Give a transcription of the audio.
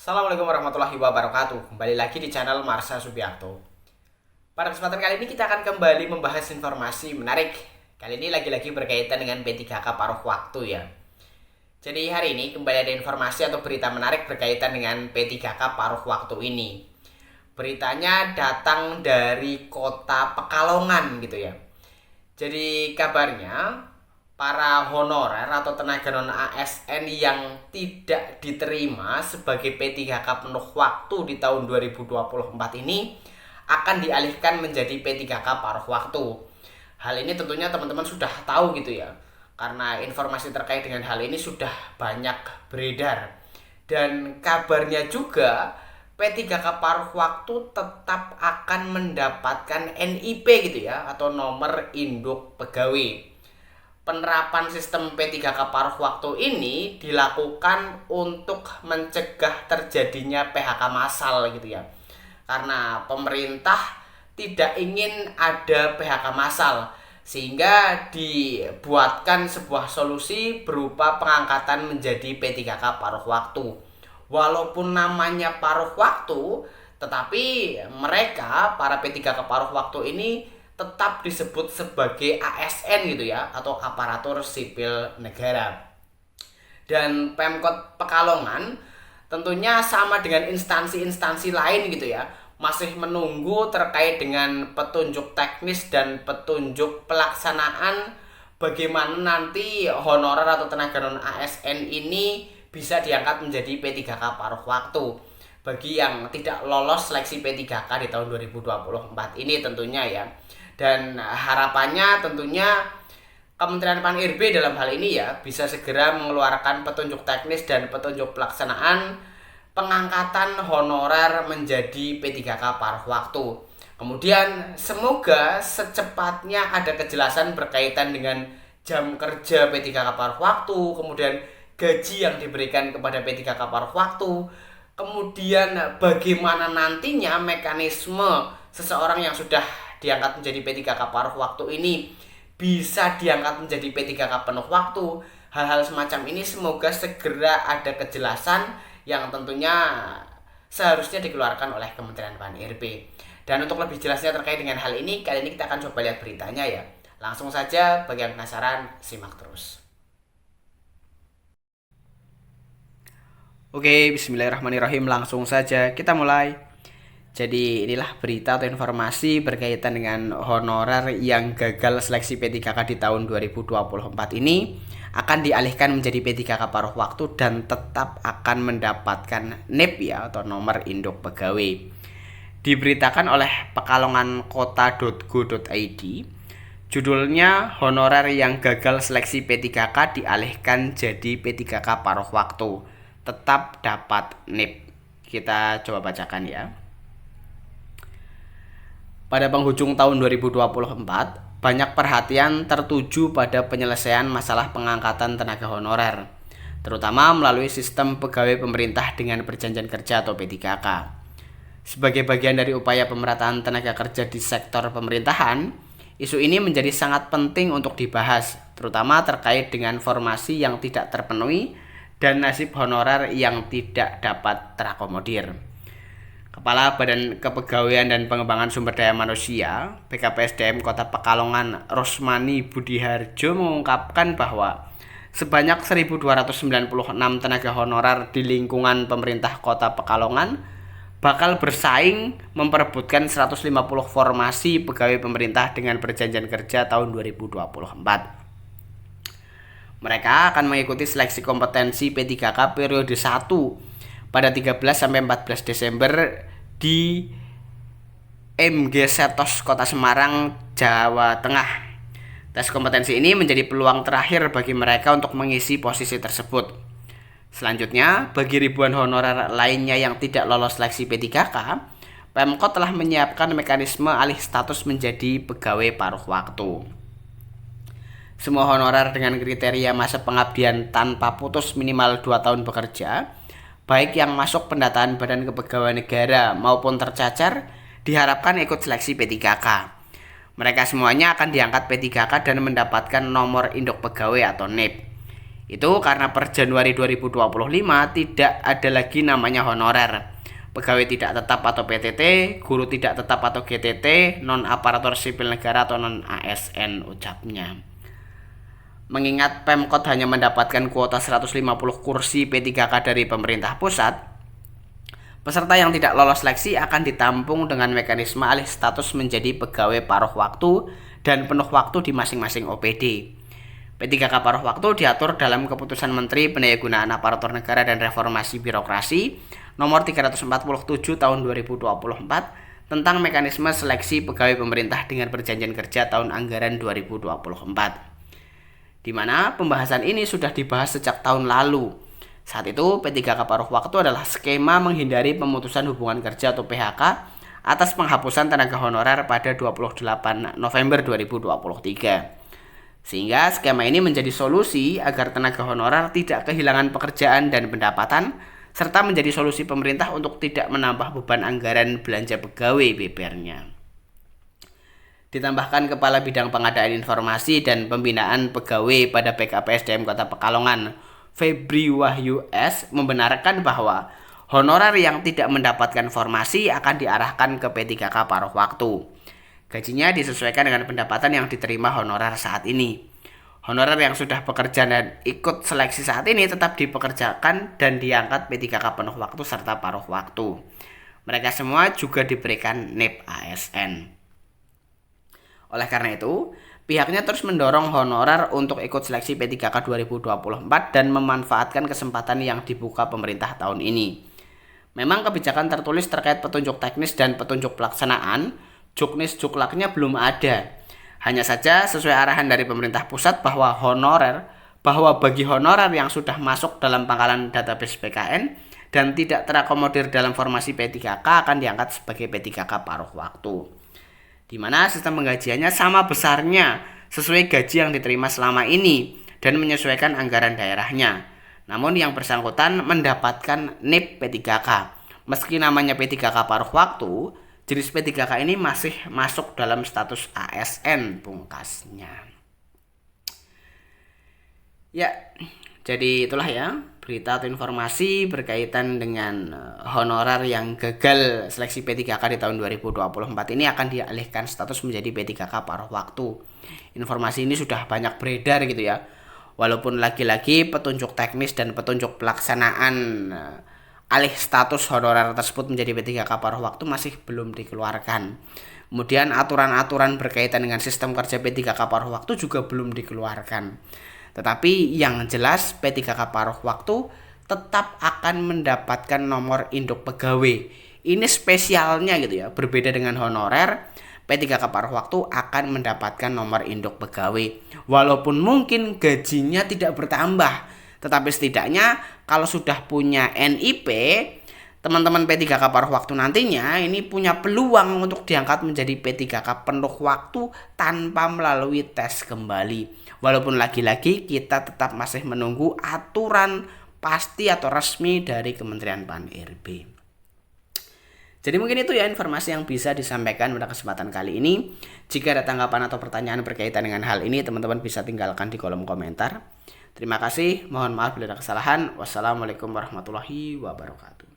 Assalamualaikum warahmatullahi wabarakatuh. Kembali lagi di channel Marsha Subiakto. Pada kesempatan kali ini kita akan kembali membahas informasi menarik. Kali ini lagi-lagi berkaitan dengan P3K paruh waktu ya. Jadi hari ini kembali ada informasi atau berita menarik berkaitan dengan P3K paruh waktu ini. Beritanya datang dari kota Pekalongan gitu ya. Jadi kabarnya para honorer atau tenaga non ASN yang tidak diterima sebagai P3K penuh waktu di tahun 2024 ini akan dialihkan menjadi P3K paruh waktu. Hal ini tentunya teman-teman sudah tahu gitu ya, karena informasi terkait dengan hal ini sudah banyak beredar. Dan kabarnya juga P3K paruh waktu tetap akan mendapatkan NIP gitu ya, atau nomor induk pegawai. Penerapan sistem P3K paruh waktu ini dilakukan untuk mencegah terjadinya PHK massal gitu ya. Karena pemerintah tidak ingin ada PHK massal, sehingga dibuatkan sebuah solusi berupa pengangkatan menjadi P3K paruh waktu. Walaupun namanya paruh waktu, tetapi mereka para P3K paruh waktu ini tetap disebut sebagai ASN gitu ya, atau aparatur sipil negara. Dan Pemkot Pekalongan tentunya sama dengan instansi-instansi lain gitu ya, masih menunggu terkait dengan petunjuk teknis dan petunjuk pelaksanaan bagaimana nanti honorer atau tenaga non ASN ini bisa diangkat menjadi P3K paruh waktu bagi yang tidak lolos seleksi P3K di tahun 2024 ini tentunya ya. Dan harapannya tentunya Kementerian Pan-RB dalam hal ini ya bisa segera mengeluarkan petunjuk teknis dan petunjuk pelaksanaan pengangkatan honorer menjadi P3K paruh waktu. Kemudian semoga secepatnya ada kejelasan berkaitan dengan jam kerja P3K paruh waktu, kemudian gaji yang diberikan kepada P3K paruh waktu, kemudian bagaimana nantinya mekanisme seseorang yang sudah diangkat menjadi P3K paruh waktu ini bisa diangkat menjadi P3K penuh waktu. Hal-hal semacam ini semoga segera ada kejelasan yang tentunya seharusnya dikeluarkan oleh Kementerian Pan-RB. Dan untuk lebih jelasnya terkait dengan hal ini, kali ini kita akan coba lihat beritanya ya. Langsung saja, bagi yang penasaran, simak terus. Oke, bismillahirrahmanirrahim. Langsung saja kita mulai. Jadi inilah berita atau informasi berkaitan dengan honorer yang gagal seleksi P3K di tahun 2024 ini akan dialihkan menjadi P3K paruh waktu dan tetap akan mendapatkan NIP ya, atau nomor induk pegawai. Diberitakan oleh pekalongankota.go.id, judulnya honorer yang gagal seleksi P3K dialihkan jadi P3K paruh waktu, tetap dapat NIP. Kita coba bacakan ya. Pada penghujung tahun 2024, banyak perhatian tertuju pada penyelesaian masalah pengangkatan tenaga honorer, terutama melalui sistem pegawai pemerintah dengan perjanjian kerja atau P3K. Sebagai bagian dari upaya pemerataan tenaga kerja di sektor pemerintahan, isu ini menjadi sangat penting untuk dibahas, terutama terkait dengan formasi yang tidak terpenuhi dan nasib honorer yang tidak dapat terakomodir. Kepala Badan Kepegawaian dan Pengembangan Sumber Daya Manusia BKPSDM Kota Pekalongan Rosmani Budiharjo mengungkapkan bahwa sebanyak 1.296 tenaga honorer di lingkungan pemerintah Kota Pekalongan bakal bersaing memperebutkan 150 formasi pegawai pemerintah dengan perjanjian kerja tahun 2024. Mereka akan mengikuti seleksi kompetensi P3K periode 1 pada 13-14 Desember di MG Setos Kota Semarang, Jawa Tengah. Tes kompetensi ini menjadi peluang terakhir bagi mereka untuk mengisi posisi tersebut. Selanjutnya, bagi ribuan honorer lainnya yang tidak lolos seleksi P3K, Pemkot telah menyiapkan mekanisme alih status menjadi pegawai paruh waktu. Semua honorer dengan kriteria masa pengabdian tanpa putus minimal 2 tahun bekerja, baik yang masuk pendataan Badan Kepegawaian Negara maupun tercacar, diharapkan ikut seleksi P3K. Mereka semuanya akan diangkat P3K dan mendapatkan nomor induk pegawai atau NIP. Itu karena per Januari 2025 tidak ada lagi namanya honorer. Pegawai tidak tetap atau PTT, guru tidak tetap atau GTT, non aparatur sipil negara atau non ASN ucapnya. Mengingat Pemkot hanya mendapatkan kuota 150 kursi P3K dari pemerintah pusat, peserta yang tidak lolos seleksi akan ditampung dengan mekanisme alih status menjadi pegawai paruh waktu dan penuh waktu di masing-masing OPD. P3K paruh waktu diatur dalam Keputusan Menteri Pendayagunaan Aparatur Negara dan Reformasi Birokrasi Nomor 347 Tahun 2024 tentang mekanisme seleksi pegawai pemerintah dengan perjanjian kerja tahun anggaran 2024. Di mana pembahasan ini sudah dibahas sejak tahun lalu. Saat itu P3K paruh waktu adalah skema menghindari pemutusan hubungan kerja atau PHK atas penghapusan tenaga honorer pada 28 November 2023. Sehingga skema ini menjadi solusi agar tenaga honorer tidak kehilangan pekerjaan dan pendapatan, serta menjadi solusi pemerintah untuk tidak menambah beban anggaran belanja pegawai BPR-nya. Ditambahkan Kepala Bidang Pengadaan Informasi dan Pembinaan Pegawai pada BKPSDM Kota Pekalongan, Febri Wahyu S. membenarkan bahwa honorer yang tidak mendapatkan formasi akan diarahkan ke P3K paruh waktu. Gajinya disesuaikan dengan pendapatan yang diterima honorer saat ini. Honorer yang sudah bekerja dan ikut seleksi saat ini tetap dipekerjakan dan diangkat P3K penuh waktu serta paruh waktu. Mereka semua juga diberikan NIP ASN. Oleh karena itu, pihaknya terus mendorong honorer untuk ikut seleksi P3K 2024 dan memanfaatkan kesempatan yang dibuka pemerintah tahun ini. Memang kebijakan tertulis terkait petunjuk teknis dan petunjuk pelaksanaan, juknis juklaknya belum ada. Hanya saja sesuai arahan dari pemerintah pusat bahwa bagi honorer yang sudah masuk dalam pangkalan database PKN dan tidak terakomodir dalam formasi P3K akan diangkat sebagai P3K paruh waktu. Di mana sistem penggajiannya sama besarnya sesuai gaji yang diterima selama ini dan menyesuaikan anggaran daerahnya. Namun yang bersangkutan mendapatkan NIP P3K. Meski namanya P3K paruh waktu, jenis P3K ini masih masuk dalam status ASN pungkasnya. Ya, jadi itulah ya berita atau informasi berkaitan dengan honorer yang gagal seleksi P3K di tahun 2024 ini akan dialihkan status menjadi P3K paruh waktu. Informasi ini sudah banyak beredar gitu ya. Walaupun lagi-lagi petunjuk teknis dan petunjuk pelaksanaan alih status honorer tersebut menjadi P3K paruh waktu masih belum dikeluarkan. Kemudian aturan-aturan berkaitan dengan sistem kerja P3K paruh waktu juga belum dikeluarkan. Tetapi yang jelas P3K paruh waktu tetap akan mendapatkan nomor induk pegawai. Ini spesialnya gitu ya, berbeda dengan honorer. P3K paruh waktu akan mendapatkan nomor induk pegawai. Walaupun mungkin gajinya tidak bertambah, tetapi setidaknya kalau sudah punya NIP, teman-teman P3K paruh waktu nantinya ini punya peluang untuk diangkat menjadi P3K penuh waktu tanpa melalui tes kembali. Walaupun lagi-lagi kita tetap masih menunggu aturan pasti atau resmi dari Kementerian Pan-RB. Jadi mungkin itu ya informasi yang bisa disampaikan pada kesempatan kali ini. Jika ada tanggapan atau pertanyaan berkaitan dengan hal ini, teman-teman bisa tinggalkan di kolom komentar. Terima kasih, mohon maaf bila ada kesalahan. Wassalamualaikum warahmatullahi wabarakatuh.